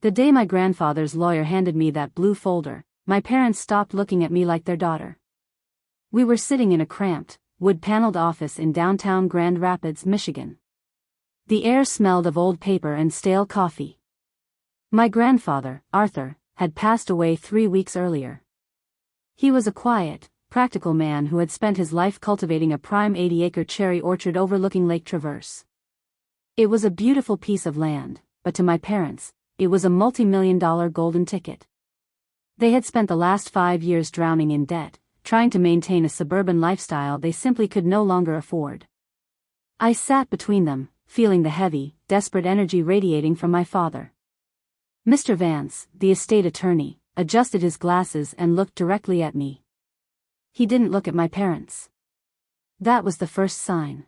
The day my grandfather's lawyer handed me that blue folder, my parents stopped looking at me like their daughter. We were sitting in a cramped, wood-paneled office in downtown Grand Rapids, Michigan. The air smelled of old paper and stale coffee. My grandfather, Arthur, had passed away 3 weeks earlier. He was a quiet, practical man who had spent his life cultivating a prime 80-acre cherry orchard overlooking Lake Traverse. It was a beautiful piece of land, but to my parents, it was a multi-million-dollar golden ticket. They had spent the last 5 years drowning in debt, trying to maintain a suburban lifestyle they simply could no longer afford. I sat between them, feeling the heavy, desperate energy radiating from my father. Mr. Vance, the estate attorney, adjusted his glasses and looked directly at me. He didn't look at my parents. That was the first sign.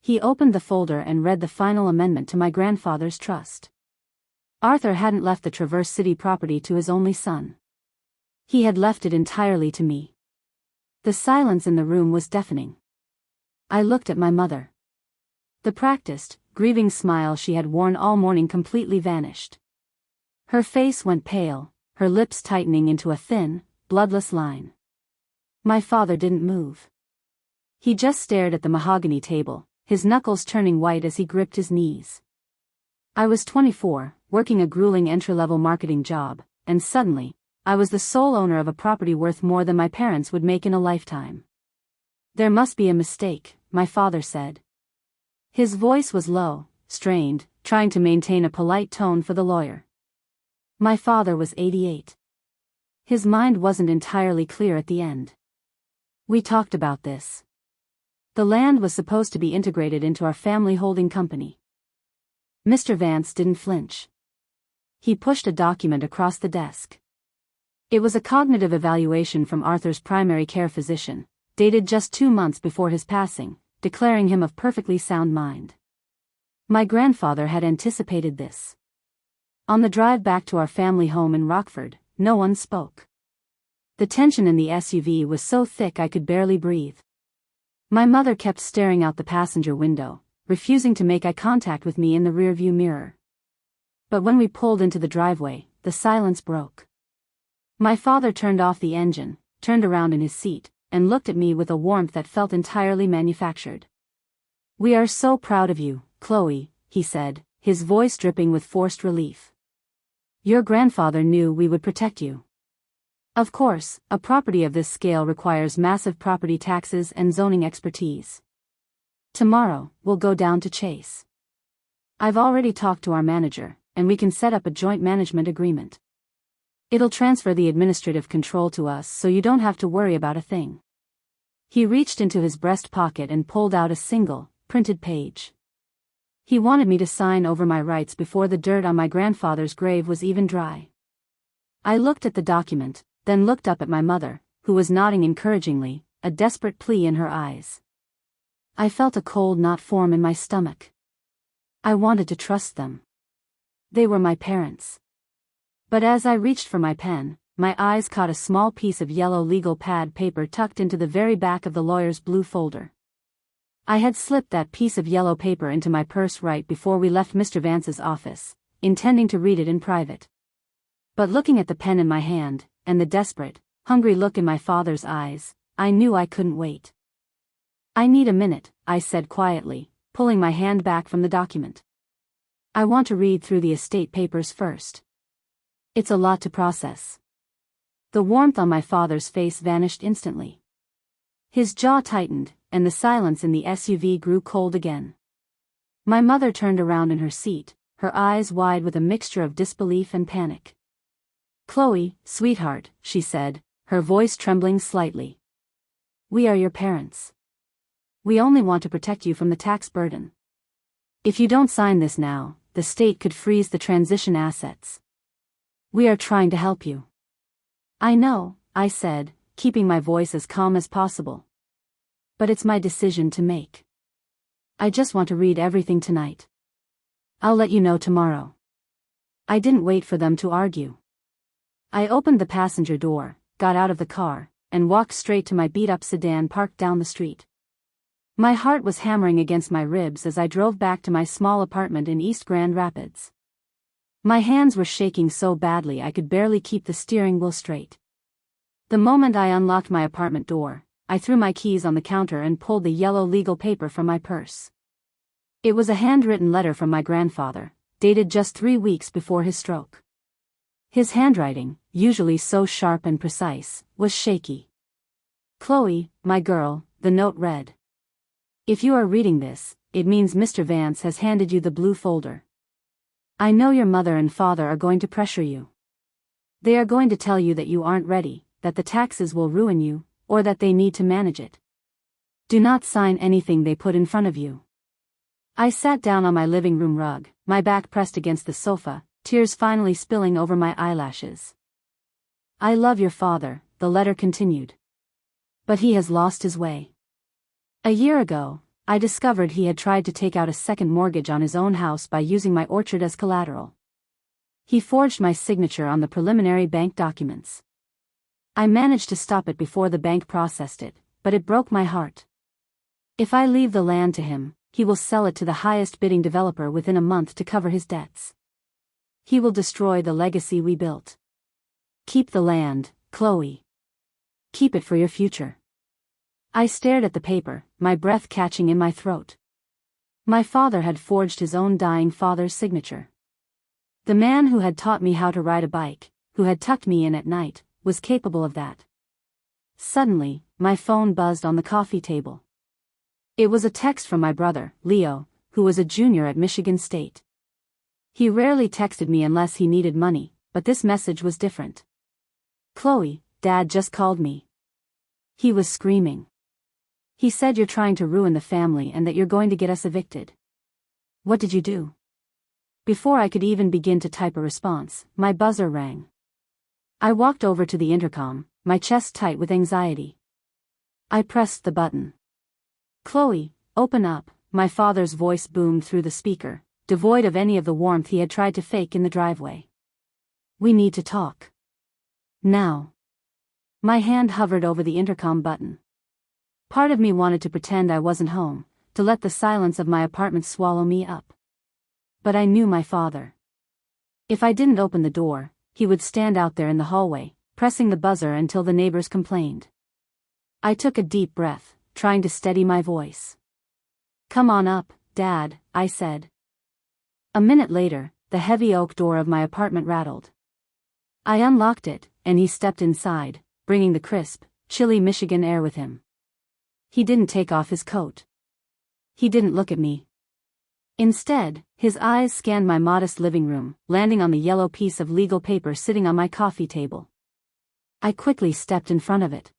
He opened the folder and read the final amendment to my grandfather's trust. Arthur hadn't left the Traverse City property to his only son. He had left it entirely to me. The silence in the room was deafening. I looked at my mother. The practiced, grieving smile she had worn all morning completely vanished. Her face went pale, her lips tightening into a thin, bloodless line. My father didn't move. He just stared at the mahogany table, his knuckles turning white as he gripped his knees. I was 24, working a grueling entry-level marketing job, and suddenly, I was the sole owner of a property worth more than my parents would make in a lifetime. There must be a mistake, my father said. His voice was low, strained, trying to maintain a polite tone for the lawyer. My father was 88. His mind wasn't entirely clear at the end. We talked about this. The land was supposed to be integrated into our family holding company. Mr. Vance didn't flinch. He pushed a document across the desk. It was a cognitive evaluation from Arthur's primary care physician, dated just 2 months before his passing, declaring him of perfectly sound mind. My grandfather had anticipated this. On the drive back to our family home in Rockford, no one spoke. The tension in the SUV was so thick I could barely breathe. My mother kept staring out the passenger window, refusing to make eye contact with me in the rearview mirror. But when we pulled into the driveway, the silence broke. My father turned off the engine, turned around in his seat, and looked at me with a warmth that felt entirely manufactured. "We are so proud of you, Chloe," he said, his voice dripping with forced relief. "Your grandfather knew we would protect you. Of course, a property of this scale requires massive property taxes and zoning expertise. Tomorrow, we'll go down to Chase. I've already talked to our manager, and we can set up a joint management agreement. It'll transfer the administrative control to us so you don't have to worry about a thing." He reached into his breast pocket and pulled out a single, printed page. He wanted me to sign over my rights before the dirt on my grandfather's grave was even dry. I looked at the document, then looked up at my mother, who was nodding encouragingly, a desperate plea in her eyes. I felt a cold knot form in my stomach. I wanted to trust them. They were my parents. But as I reached for my pen, my eyes caught a small piece of yellow legal pad paper tucked into the very back of the lawyer's blue folder. I had slipped that piece of yellow paper into my purse right before we left Mr. Vance's office, intending to read it in private. But looking at the pen in my hand, and the desperate, hungry look in my father's eyes, I knew I couldn't wait. "I need a minute," I said quietly, pulling my hand back from the document. "I want to read through the estate papers first. It's a lot to process." The warmth on my father's face vanished instantly. His jaw tightened, and the silence in the SUV grew cold again. My mother turned around in her seat, her eyes wide with a mixture of disbelief and panic. "Chloe, sweetheart," she said, her voice trembling slightly. "We are your parents. We only want to protect you from the tax burden. If you don't sign this now, the state could freeze the transition assets. We are trying to help you." "I know," I said, keeping my voice as calm as possible. "But it's my decision to make. I just want to read everything tonight. I'll let you know tomorrow." I didn't wait for them to argue. I opened the passenger door, got out of the car, and walked straight to my beat-up sedan parked down the street. My heart was hammering against my ribs as I drove back to my small apartment in East Grand Rapids. My hands were shaking so badly I could barely keep the steering wheel straight. The moment I unlocked my apartment door, I threw my keys on the counter and pulled the yellow legal paper from my purse. It was a handwritten letter from my grandfather, dated just 3 weeks before his stroke. His handwriting, usually so sharp and precise, was shaky. "Chloe, my girl," the note read. "If you are reading this, it means Mr. Vance has handed you the blue folder. I know your mother and father are going to pressure you. They are going to tell you that you aren't ready, that the taxes will ruin you, or that they need to manage it. Do not sign anything they put in front of you." I sat down on my living room rug, my back pressed against the sofa, tears finally spilling over my eyelashes. "I love your father," the letter continued. "But he has lost his way. A year ago, I discovered he had tried to take out a second mortgage on his own house by using my orchard as collateral. He forged my signature on the preliminary bank documents. I managed to stop it before the bank processed it, but it broke my heart. If I leave the land to him, he will sell it to the highest bidding developer within a month to cover his debts. He will destroy the legacy we built. Keep the land, Chloe. Keep it for your future." I stared at the paper, my breath catching in my throat. My father had forged his own dying father's signature. The man who had taught me how to ride a bike, who had tucked me in at night, was capable of that. Suddenly, my phone buzzed on the coffee table. It was a text from my brother, Leo, who was a junior at Michigan State. He rarely texted me unless he needed money, but this message was different. "Chloe, Dad just called me." He was screaming. "He said you're trying to ruin the family and that you're going to get us evicted. What did you do?" Before I could even begin to type a response, my buzzer rang. I walked over to the intercom, my chest tight with anxiety. I pressed the button. "Chloe, open up," my father's voice boomed through the speaker, devoid of any of the warmth he had tried to fake in the driveway. "We need to talk. Now." My hand hovered over the intercom button. Part of me wanted to pretend I wasn't home, to let the silence of my apartment swallow me up. But I knew my father. If I didn't open the door, he would stand out there in the hallway, pressing the buzzer until the neighbors complained. I took a deep breath, trying to steady my voice. "Come on up, Dad," I said. A minute later, the heavy oak door of my apartment rattled. I unlocked it, and he stepped inside, bringing the crisp, chilly Michigan air with him. He didn't take off his coat. He didn't look at me. Instead, his eyes scanned my modest living room, landing on the yellow piece of legal paper sitting on my coffee table. I quickly stepped in front of it.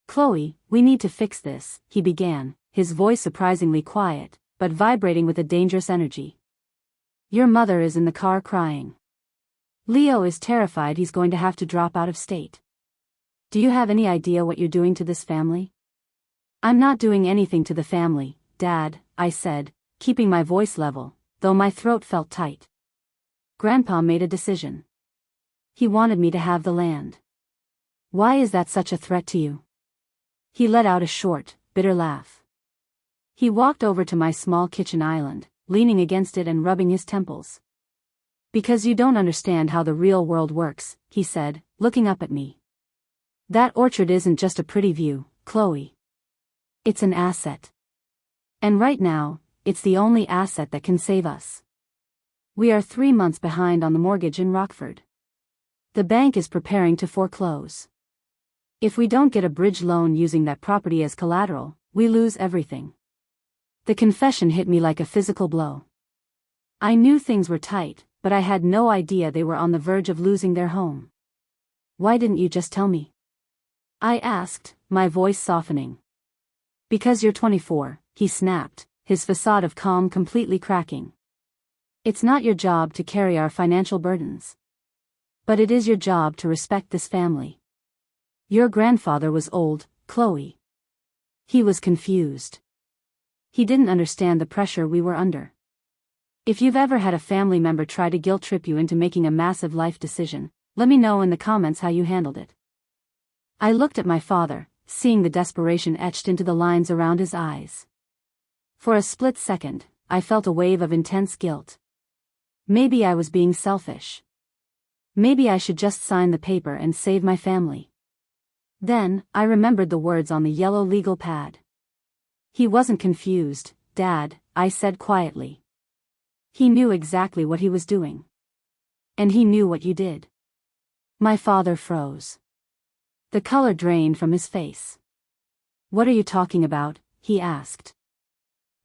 "Chloe, we need to fix this," he began, his voice surprisingly quiet, but vibrating with a dangerous energy. "Your mother is in the car crying. Leo is terrified he's going to have to drop out of state. Do you have any idea what you're doing to this family?" "I'm not doing anything to the family, Dad," I said, keeping my voice level, though my throat felt tight. "Grandpa made a decision. He wanted me to have the land. Why is that such a threat to you?" He let out a short, bitter laugh. He walked over to my small kitchen island, leaning against it and rubbing his temples. "Because you don't understand how the real world works," he said, looking up at me. "That orchard isn't just a pretty view, Chloe. It's an asset. And right now, it's the only asset that can save us. We are 3 months behind on the mortgage in Rockford. The bank is preparing to foreclose. If we don't get a bridge loan using that property as collateral, we lose everything." The confession hit me like a physical blow. I knew things were tight, but I had no idea they were on the verge of losing their home. "Why didn't you just tell me?" I asked, my voice softening. "Because you're 24, he snapped, his facade of calm completely cracking. "It's not your job to carry our financial burdens. But it is your job to respect this family. Your grandfather was old, Chloe." He was confused. He didn't understand the pressure we were under. If you've ever had a family member try to guilt-trip you into making a massive life decision, let me know in the comments how you handled it. I looked at my father, seeing the desperation etched into the lines around his eyes. For a split second, I felt a wave of intense guilt. Maybe I was being selfish. Maybe I should just sign the paper and save my family. Then, I remembered the words on the yellow legal pad. He wasn't confused, Dad, I said quietly. He knew exactly what he was doing. And he knew what you did. My father froze. The color drained from his face. What are you talking about? He asked.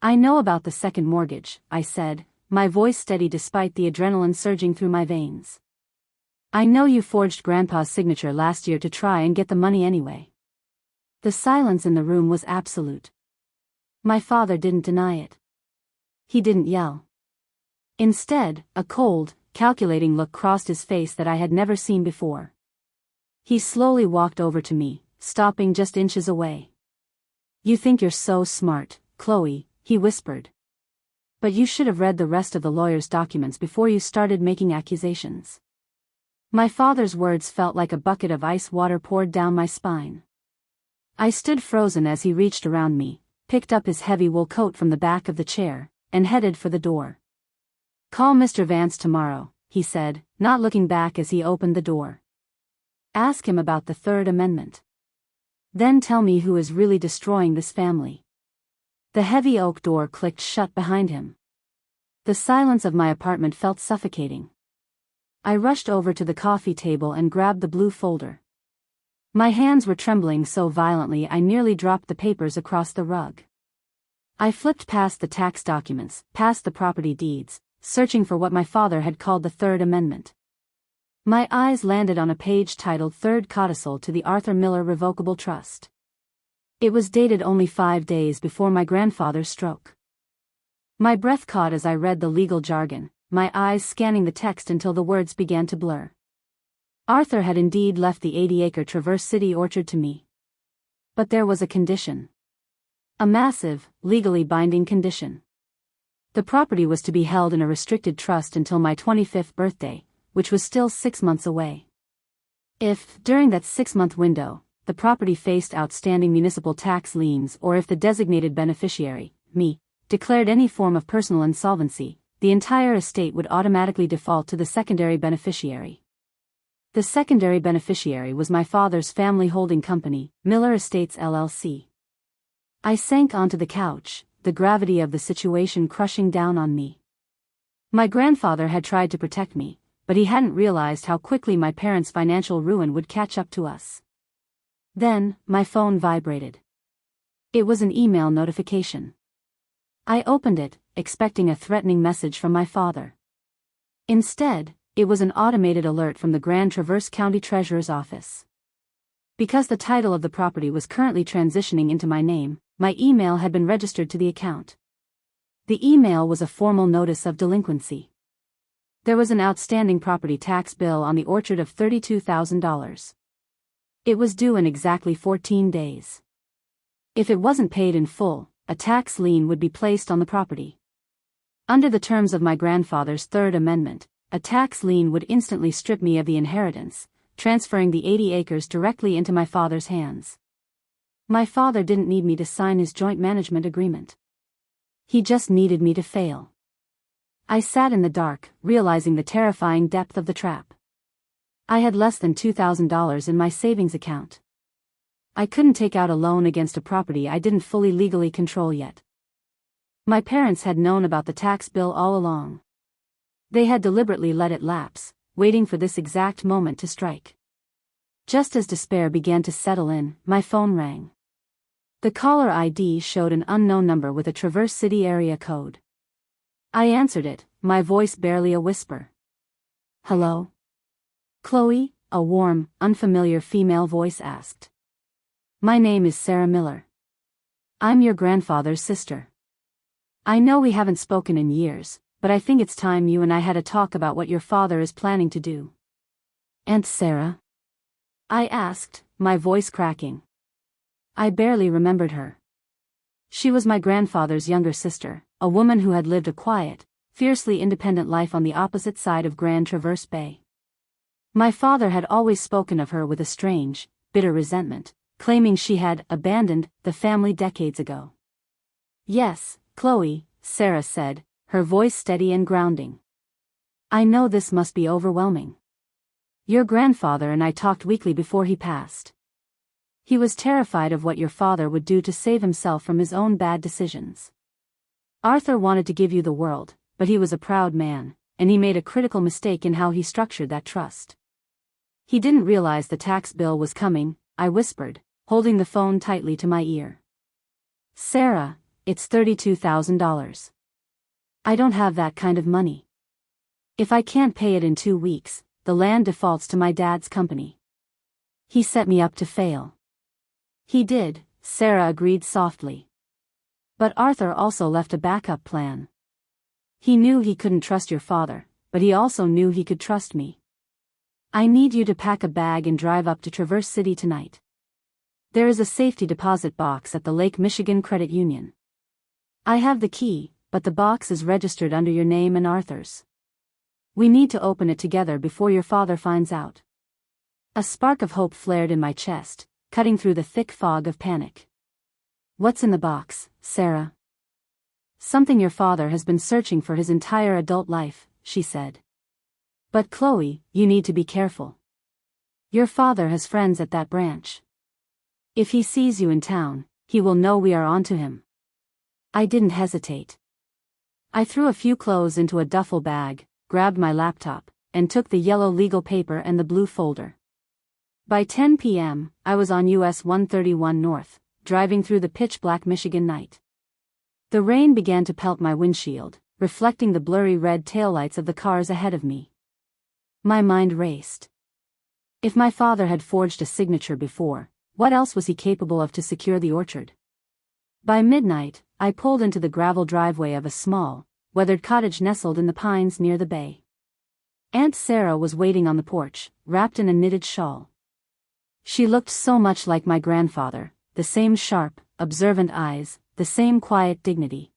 I know about the second mortgage, I said, my voice steady despite the adrenaline surging through my veins. I know you forged Grandpa's signature last year to try and get the money anyway. The silence in the room was absolute. My father didn't deny it. He didn't yell. Instead, a cold, calculating look crossed his face that I had never seen before. He slowly walked over to me, stopping just inches away. You think you're so smart, Chloe, he whispered. But you should have read the rest of the lawyer's documents before you started making accusations. My father's words felt like a bucket of ice water poured down my spine. I stood frozen as he reached around me, picked up his heavy wool coat from the back of the chair, and headed for the door. Call Mr. Vance tomorrow, he said, not looking back as he opened the door. Ask him about the Third Amendment. Then tell me who is really destroying this family. The heavy oak door clicked shut behind him. The silence of my apartment felt suffocating. I rushed over to the coffee table and grabbed the blue folder. My hands were trembling so violently I nearly dropped the papers across the rug. I flipped past the tax documents, past the property deeds, searching for what my father had called the Third Amendment. My eyes landed on a page titled Third Codicil to the Arthur Miller Revocable Trust. It was dated only 5 days before my grandfather's stroke. My breath caught as I read the legal jargon, my eyes scanning the text until the words began to blur. Arthur had indeed left the 80-acre Traverse City orchard to me. But there was a condition. A massive, legally binding condition. The property was to be held in a restricted trust until my 25th birthday, which was still 6 months away. If, during that 6-month window, the property faced outstanding municipal tax liens or if the designated beneficiary, me, declared any form of personal insolvency, the entire estate would automatically default to the secondary beneficiary. The secondary beneficiary was my father's family holding company, Miller Estates LLC. I sank onto the couch, the gravity of the situation crushing down on me. My grandfather had tried to protect me, but he hadn't realized how quickly my parents' financial ruin would catch up to us. Then, my phone vibrated. It was an email notification. I opened it, expecting a threatening message from my father. Instead, it was an automated alert from the Grand Traverse County Treasurer's office. Because the title of the property was currently transitioning into my name, my email had been registered to the account. The email was a formal notice of delinquency. There was an outstanding property tax bill on the orchard of $32,000. It was due in exactly 14 days. If it wasn't paid in full, a tax lien would be placed on the property. Under the terms of my grandfather's Third Amendment, a tax lien would instantly strip me of the inheritance, transferring the 80 acres directly into my father's hands. My father didn't need me to sign his joint management agreement. He just needed me to fail. I sat in the dark, realizing the terrifying depth of the trap. I had less than $2,000 in my savings account. I couldn't take out a loan against a property I didn't fully legally control yet. My parents had known about the tax bill all along. They had deliberately let it lapse, waiting for this exact moment to strike. Just as despair began to settle in, my phone rang. The caller ID showed an unknown number with a Traverse City area code. I answered it, my voice barely a whisper. Hello? Chloe, a warm, unfamiliar female voice asked. My name is Sarah Miller. I'm your grandfather's sister. I know we haven't spoken in years, but I think it's time you and I had a talk about what your father is planning to do. Aunt Sarah? I asked, my voice cracking. I barely remembered her. She was my grandfather's younger sister, a woman who had lived a quiet, fiercely independent life on the opposite side of Grand Traverse Bay. My father had always spoken of her with a strange, bitter resentment, claiming she had abandoned the family decades ago. Yes, Chloe, Sarah said, her voice steady and grounding. I know this must be overwhelming. Your grandfather and I talked weekly before he passed. He was terrified of what your father would do to save himself from his own bad decisions. Arthur wanted to give you the world, but he was a proud man, and he made a critical mistake in how he structured that trust. He didn't realize the tax bill was coming, I whispered, holding the phone tightly to my ear. Sarah, it's $32,000. I don't have that kind of money. If I can't pay it in 2 weeks, the land defaults to my dad's company. He set me up to fail. He did, Sarah agreed softly. But Arthur also left a backup plan. He knew he couldn't trust your father, but he also knew he could trust me. I need you to pack a bag and drive up to Traverse City tonight. There is a safety deposit box at the Lake Michigan Credit Union. I have the key, but the box is registered under your name and Arthur's. We need to open it together before your father finds out. A spark of hope flared in my chest, cutting through the thick fog of panic. What's in the box, Sarah? Something your father has been searching for his entire adult life, she said. But Chloe, you need to be careful. Your father has friends at that branch. If he sees you in town, he will know we are on to him. I didn't hesitate. I threw a few clothes into a duffel bag, grabbed my laptop, and took the yellow legal paper and the blue folder. By 10 p.m., I was on US 131 North, driving through the pitch-black Michigan night. The rain began to pelt my windshield, reflecting the blurry red taillights of the cars ahead of me. My mind raced. If my father had forged a signature before, what else was he capable of to secure the orchard? By midnight, I pulled into the gravel driveway of a small, weathered cottage nestled in the pines near the bay. Aunt Sarah was waiting on the porch, wrapped in a knitted shawl. She looked so much like my grandfather, the same sharp, observant eyes, the same quiet dignity.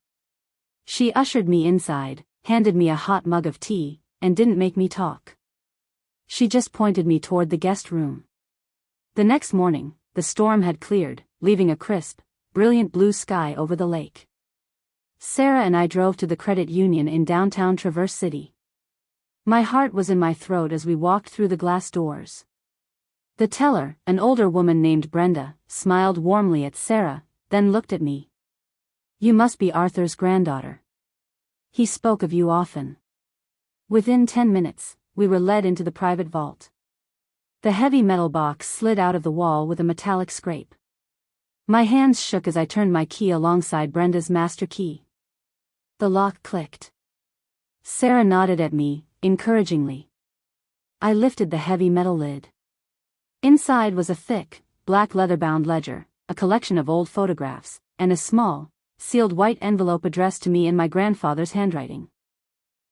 She ushered me inside, handed me a hot mug of tea, and didn't make me talk. She just pointed me toward the guest room. The next morning, the storm had cleared, leaving a crisp, brilliant blue sky over the lake. Sarah and I drove to the credit union in downtown Traverse City. My heart was in my throat as we walked through the glass doors. The teller, an older woman named Brenda, smiled warmly at Sarah, then looked at me. You must be Arthur's granddaughter. He spoke of you often. Within 10 minutes, we were led into the private vault. The heavy metal box slid out of the wall with a metallic scrape. My hands shook as I turned my key alongside Brenda's master key. The lock clicked. Sarah nodded at me, encouragingly. I lifted the heavy metal lid. Inside was a thick, black leather-bound ledger, a collection of old photographs, and a small, sealed white envelope addressed to me in my grandfather's handwriting.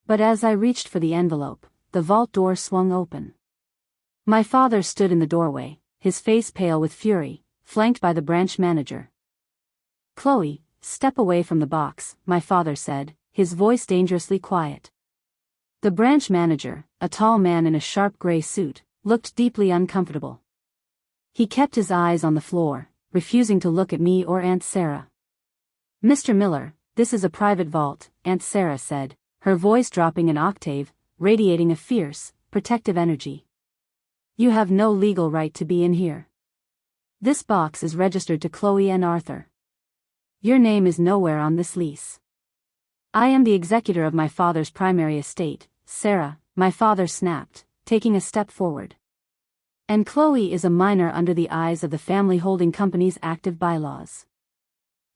But as I reached for the envelope, the vault door swung open. My father stood in the doorway, his face pale with fury, flanked by the branch manager. Chloe, step away from the box, my father said, his voice dangerously quiet. The branch manager, a tall man in a sharp gray suit, looked deeply uncomfortable. He kept his eyes on the floor, refusing to look at me or Aunt Sarah. Mr. Miller, this is a private vault, Aunt Sarah said, her voice dropping an octave, radiating a fierce, protective energy. You have no legal right to be in here. This box is registered to Chloe and Arthur. Your name is nowhere on this lease. I am the executor of my father's primary estate, Sarah, my father snapped, taking a step forward. And Chloe is a minor under the eyes of the family holding company's active bylaws.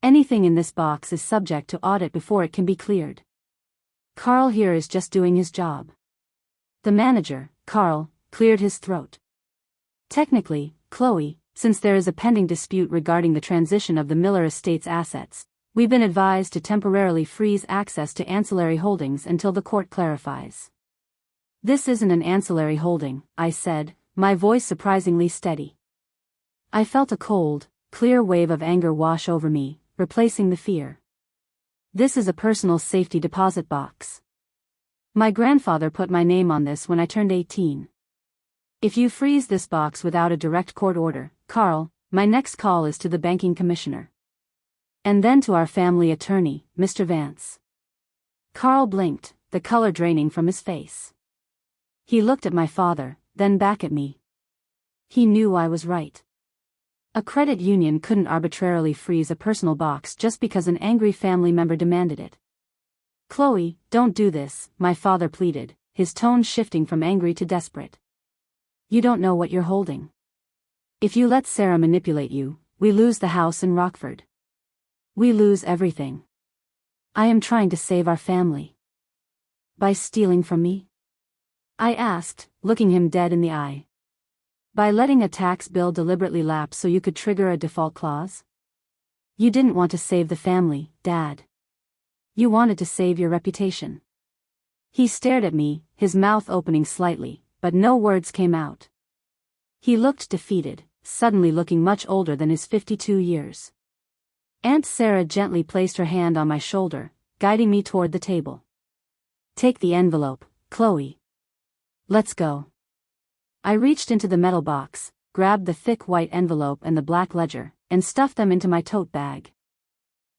Anything in this box is subject to audit before it can be cleared. Carl here is just doing his job. The manager, Carl, cleared his throat. Technically, Chloe, since there is a pending dispute regarding the transition of the Miller estate's assets, we've been advised to temporarily freeze access to ancillary holdings until the court clarifies. This isn't an ancillary holding, I said, my voice surprisingly steady. I felt a cold, clear wave of anger wash over me, replacing the fear. This is a personal safety deposit box. My grandfather put my name on this when I turned 18. If you freeze this box without a direct court order, Carl, my next call is to the banking commissioner. And then to our family attorney, Mr. Vance. Carl blinked, the color draining from his face. He looked at my father, then back at me. He knew I was right. A credit union couldn't arbitrarily freeze a personal box just because an angry family member demanded it. Chloe, don't do this, my father pleaded, his tone shifting from angry to desperate. You don't know what you're holding. If you let Sarah manipulate you, we lose the house in Rockford. We lose everything. I am trying to save our family. By stealing from me? I asked, looking him dead in the eye. By letting a tax bill deliberately lapse so you could trigger a default clause? You didn't want to save the family, Dad. You wanted to save your reputation. He stared at me, his mouth opening slightly, but no words came out. He looked defeated, suddenly looking much older than his 52 years. Aunt Sarah gently placed her hand on my shoulder, guiding me toward the table. Take the envelope, Chloe. Let's go. I reached into the metal box, grabbed the thick white envelope and the black ledger, and stuffed them into my tote bag.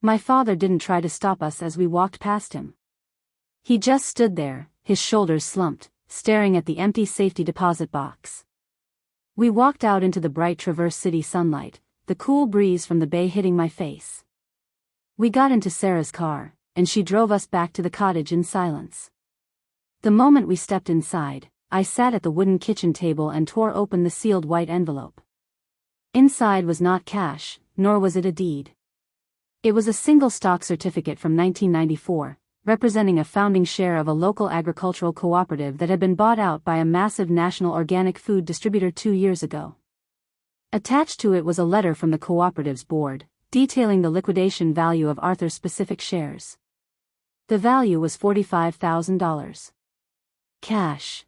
My father didn't try to stop us as we walked past him. He just stood there, his shoulders slumped, staring at the empty safety deposit box. We walked out into the bright Traverse City sunlight, the cool breeze from the bay hitting my face. We got into Sarah's car, and she drove us back to the cottage in silence. The moment we stepped inside, I sat at the wooden kitchen table and tore open the sealed white envelope. Inside was not cash, nor was it a deed. It was a single stock certificate from 1994, representing a founding share of a local agricultural cooperative that had been bought out by a massive national organic food distributor 2 years ago. Attached to it was a letter from the cooperative's board, detailing the liquidation value of Arthur's specific shares. The value was $45,000. Cash.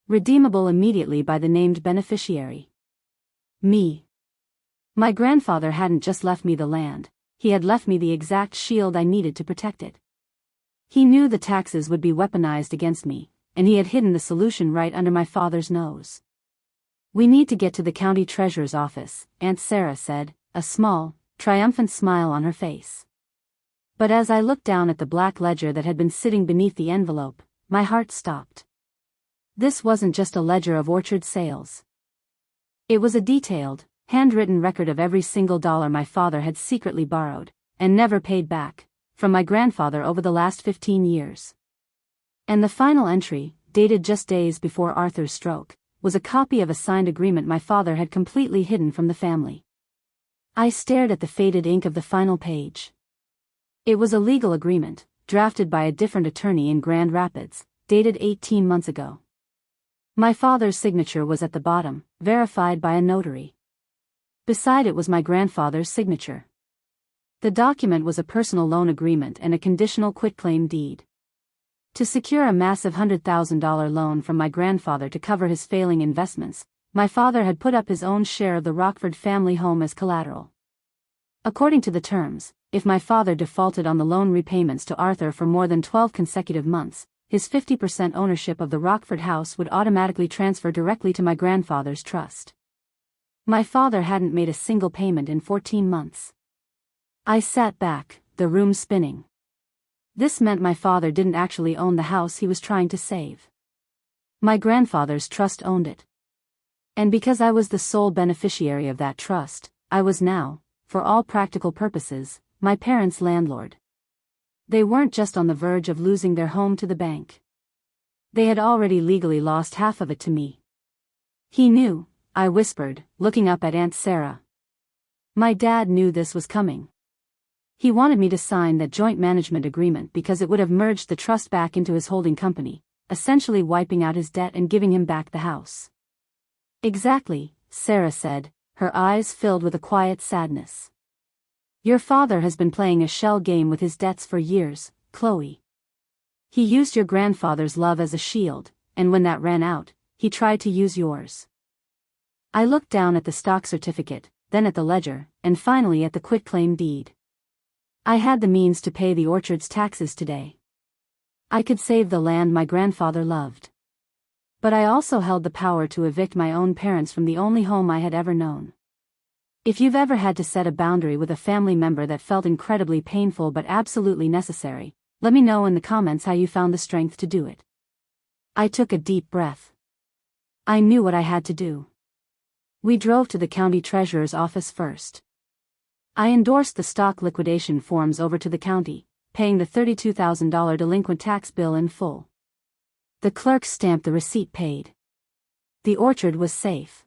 Redeemable immediately by the named beneficiary. Me. My grandfather hadn't just left me the land, he had left me the exact shield I needed to protect it. He knew the taxes would be weaponized against me, and he had hidden the solution right under my father's nose. We need to get to the county treasurer's office, Aunt Sarah said, a small, triumphant smile on her face. But as I looked down at the black ledger that had been sitting beneath the envelope, my heart stopped. This wasn't just a ledger of orchard sales. It was a detailed, handwritten record of every single dollar my father had secretly borrowed, and never paid back, from my grandfather over the last 15 years. And the final entry, dated just days before Arthur's stroke, was a copy of a signed agreement my father had completely hidden from the family. I stared at the faded ink of the final page. It was a legal agreement, drafted by a different attorney in Grand Rapids, dated 18 months ago. My father's signature was at the bottom, verified by a notary. Beside it was my grandfather's signature. The document was a personal loan agreement and a conditional quitclaim deed. To secure a massive $100,000 loan from my grandfather to cover his failing investments, my father had put up his own share of the Rockford family home as collateral. According to the terms, if my father defaulted on the loan repayments to Arthur for more than 12 consecutive months, his 50% ownership of the Rockford house would automatically transfer directly to my grandfather's trust. My father hadn't made a single payment in 14 months. I sat back, the room spinning. This meant my father didn't actually own the house he was trying to save. My grandfather's trust owned it. And because I was the sole beneficiary of that trust, I was now, for all practical purposes, my parents' landlord. They weren't just on the verge of losing their home to the bank. They had already legally lost half of it to me. He knew, I whispered, looking up at Aunt Sarah. My dad knew this was coming. He wanted me to sign that joint management agreement because it would have merged the trust back into his holding company, essentially wiping out his debt and giving him back the house. Exactly, Sarah said, her eyes filled with a quiet sadness. Your father has been playing a shell game with his debts for years, Chloe. He used your grandfather's love as a shield, and when that ran out, he tried to use yours. I looked down at the stock certificate, then at the ledger, and finally at the quitclaim deed. I had the means to pay the orchard's taxes today. I could save the land my grandfather loved. But I also held the power to evict my own parents from the only home I had ever known. If you've ever had to set a boundary with a family member that felt incredibly painful but absolutely necessary, let me know in the comments how you found the strength to do it. I took a deep breath. I knew what I had to do. We drove to the county treasurer's office first. I endorsed the stock liquidation forms over to the county, paying the $32,000 delinquent tax bill in full. The clerk stamped the receipt paid. The orchard was safe.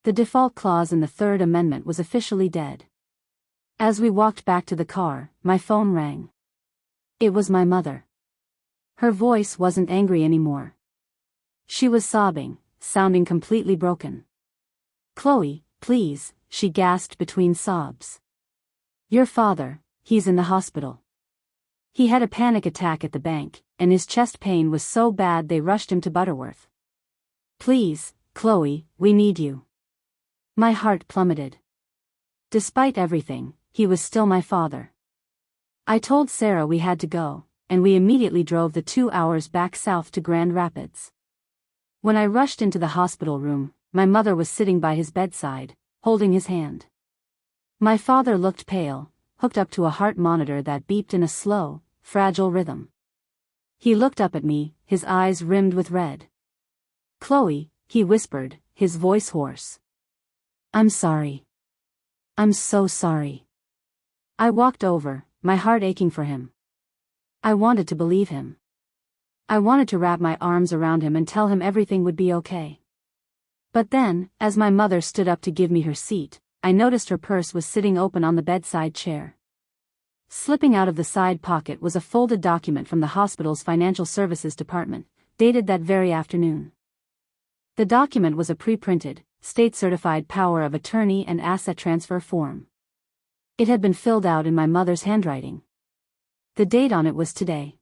The default clause in the Third Amendment was officially dead. As we walked back to the car, my phone rang. It was my mother. Her voice wasn't angry anymore. She was sobbing, sounding completely broken. "Chloe, please," she gasped between sobs. "Your father, he's in the hospital. He had a panic attack at the bank, and his chest pain was so bad they rushed him to Butterworth. Please, Chloe, we need you." My heart plummeted. Despite everything, he was still my father. I told Sarah we had to go, and we immediately drove the 2 hours back south to Grand Rapids. When I rushed into the hospital room, my mother was sitting by his bedside, holding his hand. My father looked pale, hooked up to a heart monitor that beeped in a slow, fragile rhythm. He looked up at me, his eyes rimmed with red. "Chloe," he whispered, his voice hoarse. "I'm sorry. I'm so sorry." I walked over, my heart aching for him. I wanted to believe him. I wanted to wrap my arms around him and tell him everything would be okay. But then, as my mother stood up to give me her seat, I noticed her purse was sitting open on the bedside chair. Slipping out of the side pocket was a folded document from the hospital's financial services department, dated that very afternoon. The document was a pre-printed, state-certified power of attorney and asset transfer form. It had been filled out in my mother's handwriting. The date on it was today.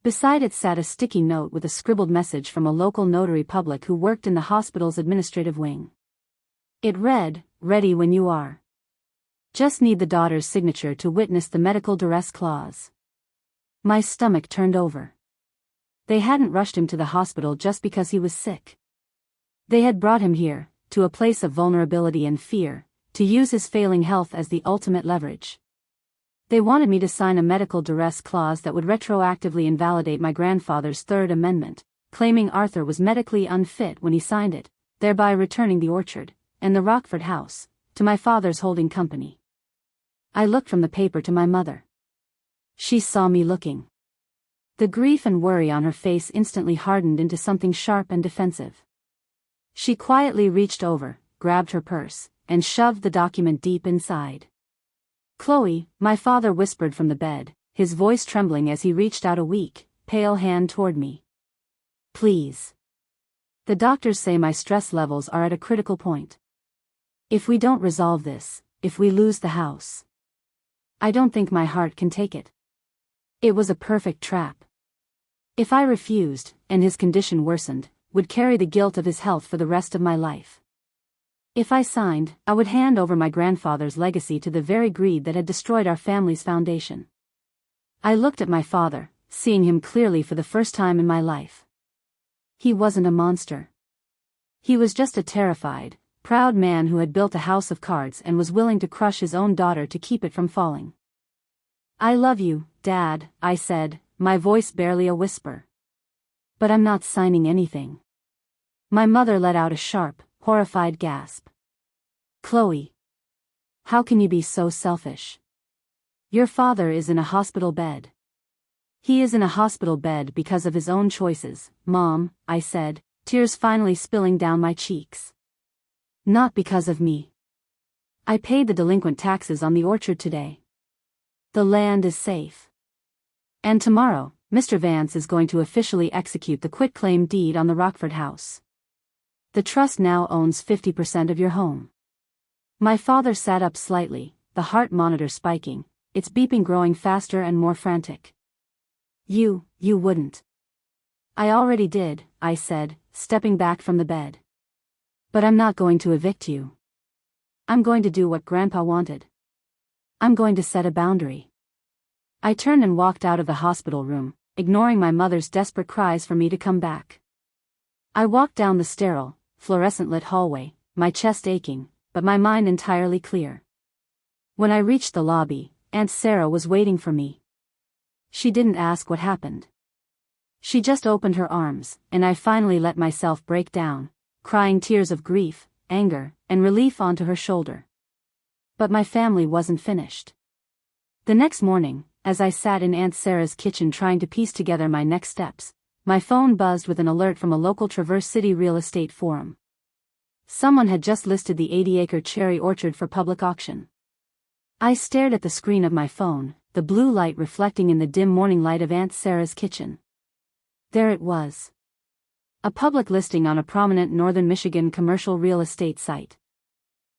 Beside it sat a sticky note with a scribbled message from a local notary public who worked in the hospital's administrative wing. It read, "Ready when you are. Just need the daughter's signature to witness the medical duress clause." My stomach turned over. They hadn't rushed him to the hospital just because he was sick. They had brought him here, to a place of vulnerability and fear, to use his failing health as the ultimate leverage. They wanted me to sign a medical duress clause that would retroactively invalidate my grandfather's Third Amendment, claiming Arthur was medically unfit when he signed it, thereby returning the orchard, and the Rockford house, to my father's holding company. I looked from the paper to my mother. She saw me looking. The grief and worry on her face instantly hardened into something sharp and defensive. She quietly reached over, grabbed her purse, and shoved the document deep inside. "Chloe," my father whispered from the bed, his voice trembling as he reached out a weak, pale hand toward me. "Please. The doctors say my stress levels are at a critical point. If we don't resolve this, if we lose the house, I don't think my heart can take it." It was a perfect trap. If I refused, and his condition worsened, would carry the guilt of his health for the rest of my life. If I signed, I would hand over my grandfather's legacy to the very greed that had destroyed our family's foundation. I looked at my father, seeing him clearly for the first time in my life. He wasn't a monster. He was just a terrified, proud man who had built a house of cards and was willing to crush his own daughter to keep it from falling. "I love you, Dad," I said, my voice barely a whisper. "But I'm not signing anything." My mother let out a sharp, horrified gasp. "Chloe. How can you be so selfish? Your father is in a hospital bed." "He is in a hospital bed because of his own choices, Mom," I said, tears finally spilling down my cheeks. "Not because of me. I paid the delinquent taxes on the orchard today. The land is safe. And tomorrow, Mr. Vance is going to officially execute the quitclaim deed on the Rockford house. The trust now owns 50% of your home." My father sat up slightly, the heart monitor spiking, its beeping growing faster and more frantic. You wouldn't." "I already did," I said, stepping back from the bed. "But I'm not going to evict you. I'm going to do what Grandpa wanted. I'm going to set a boundary." I turned and walked out of the hospital room, ignoring my mother's desperate cries for me to come back. I walked down the sterile, fluorescent-lit hallway, my chest aching, but my mind entirely clear. When I reached the lobby, Aunt Sarah was waiting for me. She didn't ask what happened. She just opened her arms, and I finally let myself break down, crying tears of grief, anger, and relief onto her shoulder. But my family wasn't finished. The next morning, as I sat in Aunt Sarah's kitchen trying to piece together my next steps, my phone buzzed with an alert from a local Traverse City real estate forum. Someone had just listed the 80-acre cherry orchard for public auction. I stared at the screen of my phone, the blue light reflecting in the dim morning light of Aunt Sarah's kitchen. There it was. A public listing on a prominent northern Michigan commercial real estate site.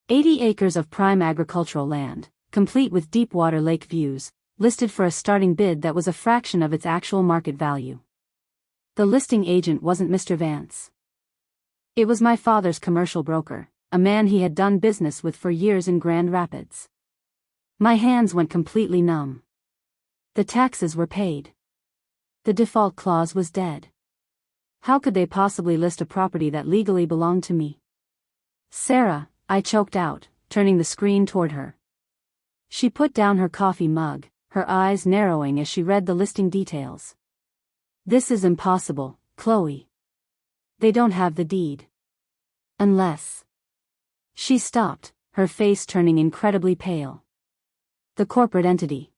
80 acres of prime agricultural land, complete with deep water lake views, listed for a starting bid that was a fraction of its actual market value. The listing agent wasn't Mr. Vance. It was my father's commercial broker, a man he had done business with for years in Grand Rapids. My hands went completely numb. The taxes were paid. The default clause was dead. How could they possibly list a property that legally belonged to me? Sarah, I choked out, turning the screen toward her. She put down her coffee mug, her eyes narrowing as she read the listing details. This is impossible, Chloe. They don't have the deed. Unless. She stopped, her face turning incredibly pale. The corporate entity.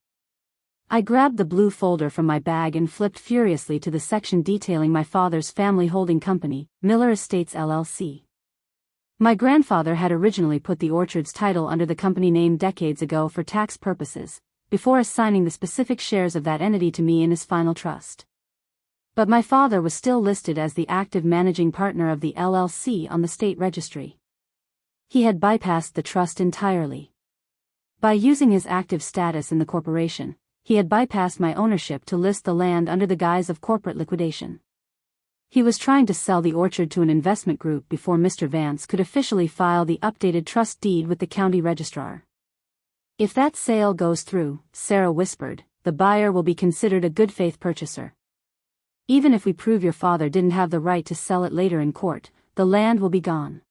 I grabbed the blue folder from my bag and flipped furiously to the section detailing my father's family holding company, Miller Estates LLC. My grandfather had originally put the orchard's title under the company name decades ago for tax purposes, before assigning the specific shares of that entity to me in his final trust. But my father was still listed as the active managing partner of the LLC on the state registry. He had bypassed the trust entirely. By using his active status in the corporation, he had bypassed my ownership to list the land under the guise of corporate liquidation. He was trying to sell the orchard to an investment group before Mr. Vance could officially file the updated trust deed with the county registrar. If that sale goes through, Sarah whispered, the buyer will be considered a good faith purchaser. Even if we prove your father didn't have the right to sell it later in court, the land will be gone.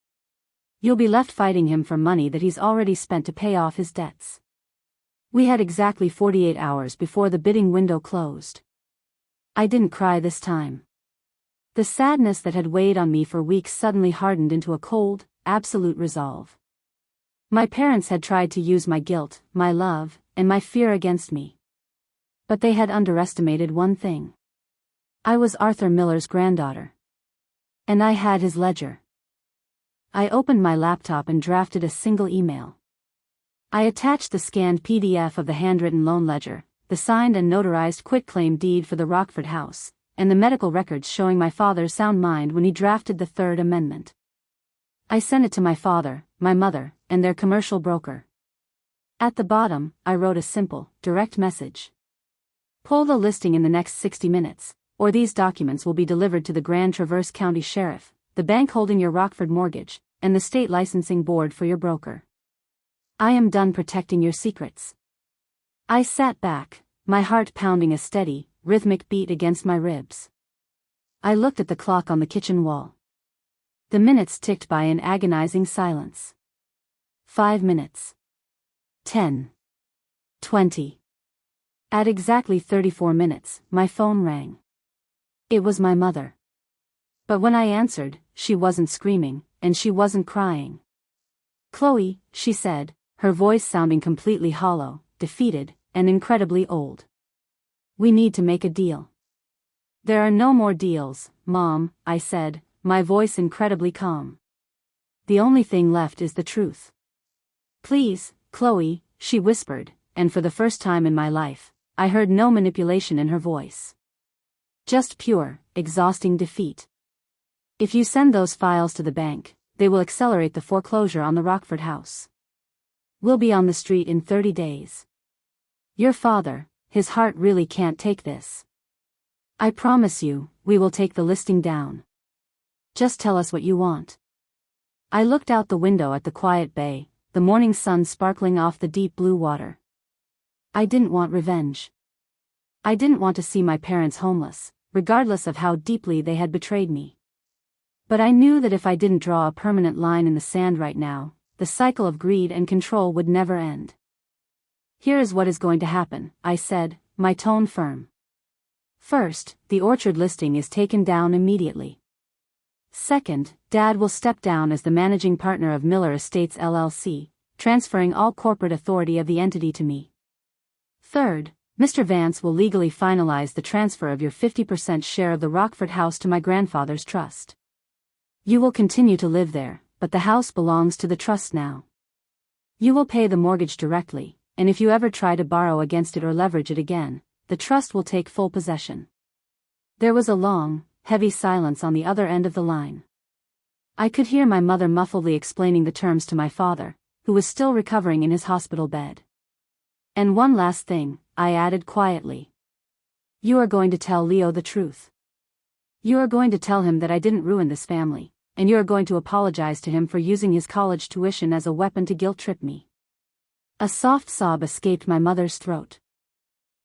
You'll be left fighting him for money that he's already spent to pay off his debts. We had exactly 48 hours before the bidding window closed. I didn't cry this time. The sadness that had weighed on me for weeks suddenly hardened into a cold, absolute resolve. My parents had tried to use my guilt, my love, and my fear against me. But they had underestimated one thing. I was Arthur Miller's granddaughter. And I had his ledger. I opened my laptop and drafted a single email. I attached the scanned PDF of the handwritten loan ledger, the signed and notarized quitclaim deed for the Rockford house, and the medical records showing my father's sound mind when he drafted the Third Amendment. I sent it to my father, my mother, and their commercial broker. At the bottom, I wrote a simple, direct message. Pull the listing in the next 60 minutes, or these documents will be delivered to the Grand Traverse County Sheriff, the bank holding your Rockford mortgage, and the state licensing board for your broker. I am done protecting your secrets. I sat back, my heart pounding a steady, rhythmic beat against my ribs. I looked at the clock on the kitchen wall. The minutes ticked by in agonizing silence. 5 minutes. 10. 20. At exactly 34 minutes, my phone rang. It was my mother. But when I answered, she wasn't screaming, and she wasn't crying. Chloe, she said, her voice sounding completely hollow, defeated, and incredibly old. We need to make a deal. There are no more deals, Mom, I said, my voice incredibly calm. The only thing left is the truth. Please, Chloe, she whispered, and for the first time in my life, I heard no manipulation in her voice. Just pure, exhausting defeat. If you send those files to the bank, they will accelerate the foreclosure on the Rockford house. We'll be on the street in 30 days. Your father, his heart really can't take this. I promise you, we will take the listing down. Just tell us what you want. I looked out the window at the quiet bay, the morning sun sparkling off the deep blue water. I didn't want revenge. I didn't want to see my parents homeless, regardless of how deeply they had betrayed me. But I knew that if I didn't draw a permanent line in the sand right now, the cycle of greed and control would never end. Here is what is going to happen, I said, my tone firm. First, the orchard listing is taken down immediately. Second, Dad will step down as the managing partner of Miller Estates LLC, transferring all corporate authority of the entity to me. Third, Mr. Vance will legally finalize the transfer of your 50% share of the Rockford house to my grandfather's trust. You will continue to live there, but the house belongs to the trust now. You will pay the mortgage directly, and if you ever try to borrow against it or leverage it again, the trust will take full possession. There was a long, heavy silence on the other end of the line. I could hear my mother muffledly explaining the terms to my father, who was still recovering in his hospital bed. And one last thing, I added quietly. You are going to tell Leo the truth. You are going to tell him that I didn't ruin this family, and you are going to apologize to him for using his college tuition as a weapon to guilt-trip me. A soft sob escaped my mother's throat.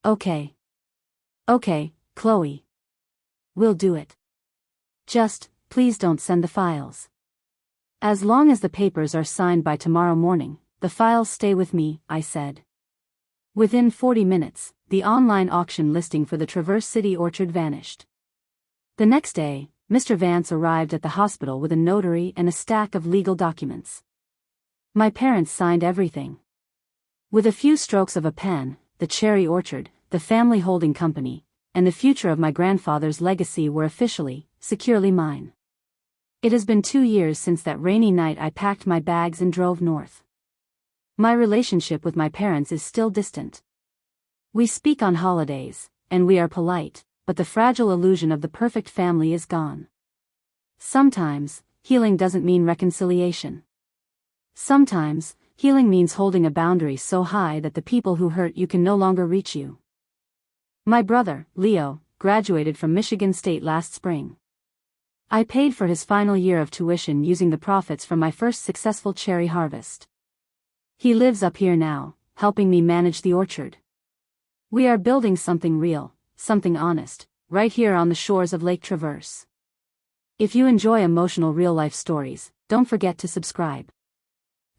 Okay. Okay, Chloe. We'll do it. Just, please don't send the files. As long as the papers are signed by tomorrow morning, the files stay with me, I said. Within 40 minutes, the online auction listing for the Traverse City orchard vanished. The next day, Mr. Vance arrived at the hospital with a notary and a stack of legal documents. My parents signed everything. With a few strokes of a pen, the cherry orchard, the family holding company, and the future of my grandfather's legacy were officially, securely mine. It has been 2 years since that rainy night I packed my bags and drove north. My relationship with my parents is still distant. We speak on holidays, and we are polite, but the fragile illusion of the perfect family is gone. Sometimes, healing doesn't mean reconciliation. Sometimes, healing means holding a boundary so high that the people who hurt you can no longer reach you. My brother, Leo, graduated from Michigan State last spring. I paid for his final year of tuition using the profits from my first successful cherry harvest. He lives up here now, helping me manage the orchard. We are building something real, something honest, right here on the shores of Lake Traverse. If you enjoy emotional real-life stories, don't forget to subscribe.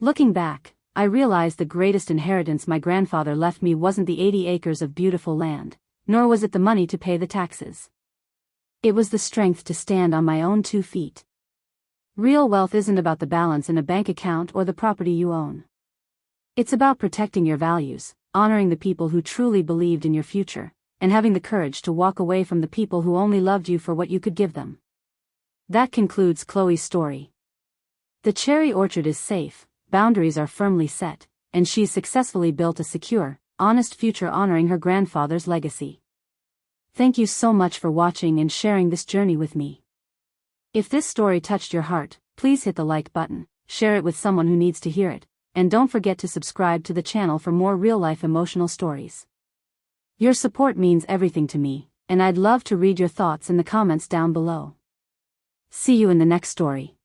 Looking back, I realized the greatest inheritance my grandfather left me wasn't the 80 acres of beautiful land, nor was it the money to pay the taxes. It was the strength to stand on my own 2 feet. Real wealth isn't about the balance in a bank account or the property you own. It's about protecting your values, honoring the people who truly believed in your future, and having the courage to walk away from the people who only loved you for what you could give them. That concludes Chloe's story. The cherry orchard is safe, boundaries are firmly set, and she's successfully built a secure, honest future honoring her grandfather's legacy. Thank you so much for watching and sharing this journey with me. If this story touched your heart, please hit the like button, share it with someone who needs to hear it, and don't forget to subscribe to the channel for more real-life emotional stories. Your support means everything to me, and I'd love to read your thoughts in the comments down below. See you in the next story.